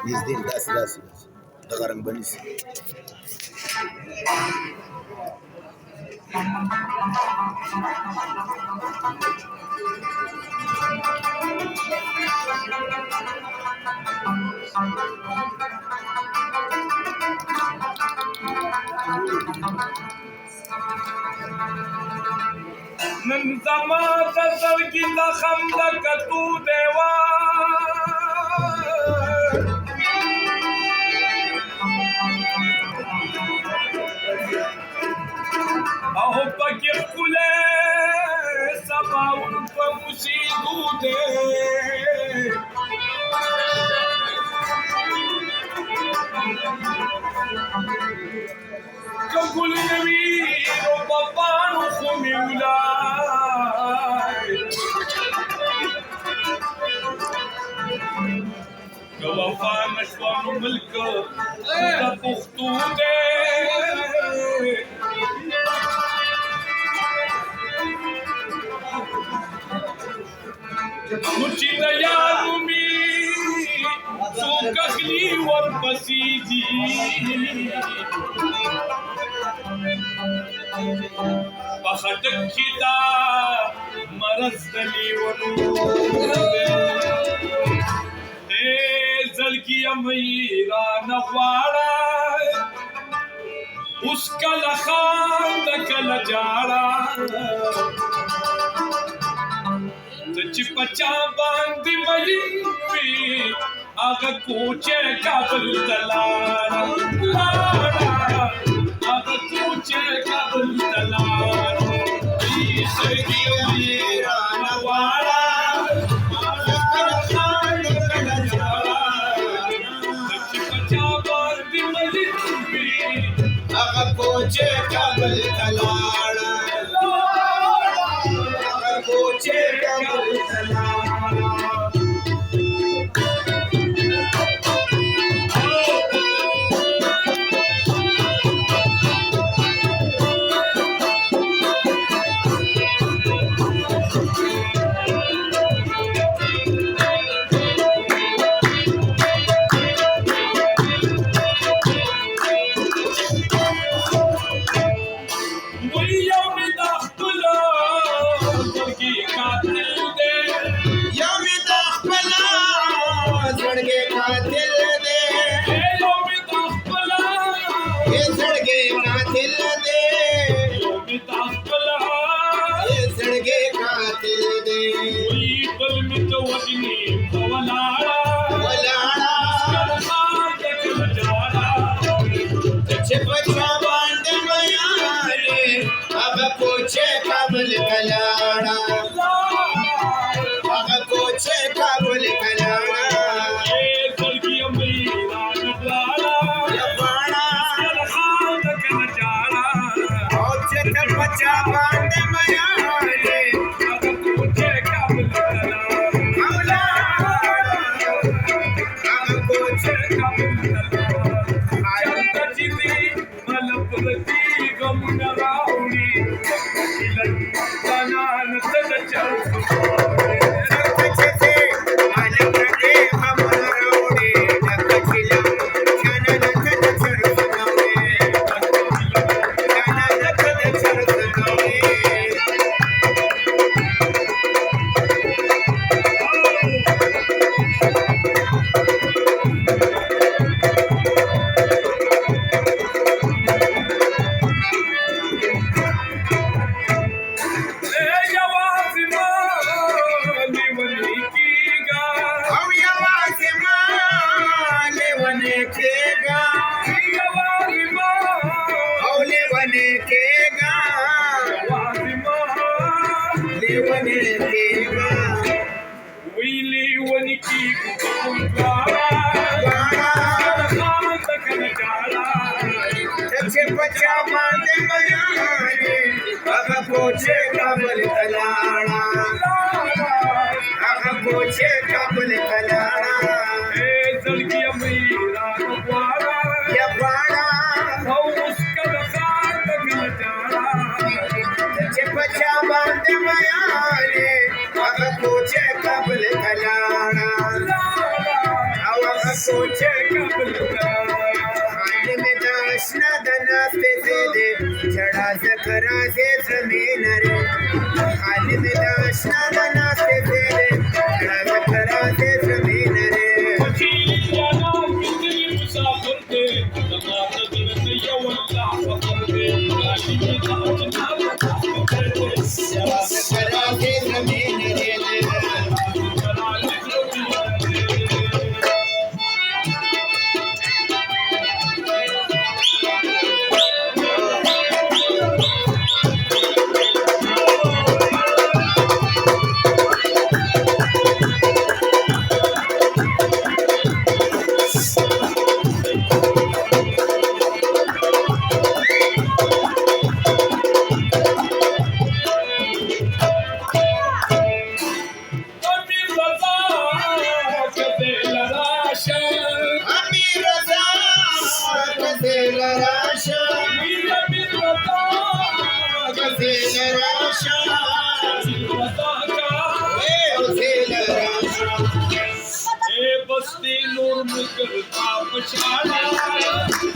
يزدين داس دغرن بنيس نن زما د زړګي زخم لکه تو دیوا او پکې ښکلی سباون په مصیبو دی که ګل نه وي نو په پاڼو خو مې ولاړ که وفا نه شوه نو ملک د پښتو دی نو چې د یار نومي څوک اخلي ورپسې دي په خټک کې دا مرض د لیونو دی زړګیه مې رانه غواړه اوس کله خانده کله جاړه چې پچا باندې مین وي هغه کوچه کابل ته لاړه هغه کوچه کابل ته لاړه زړګیه مې رانه غواړه کله خانده کله جاړه چې پچا باندې مین وي هغه کوچه کابل ته لاړه کوچه کابل ته لاړه کوچه کابل کلاړه هغه کوچه کابل کلاړه زړګیه مې رانه غواړه یا باڼه کله خانده کله جاړه او چې ته پچا باندې میانې هغه کوچه کابل کلاړه هغه کوچه کابل کلاړه چرته چې دې ملپرتي غمونه راوړي کوچه کابل ته لاړه هغه کوچه کابل ته لاړه زړګیه مې رانه غواړه یا باڼه او اوس کله خانده کله جاړه چې په چا باندې میانې هغه کوچه کابل ته لاړه او هغه मुझे कबूल करा हाल में दाशना दना से दे छड़ा सखरा से जमीन रे हाल में दाशना दना से दे छड़ा सखरा से जमीन रे जाना कितनी मुसाफिर थे दमाद दिल से यवल्ला फकर थे राशि में दाजना छड़ा सखरा से जमीन रे बस्ती नूर मुकर का पछाड़ा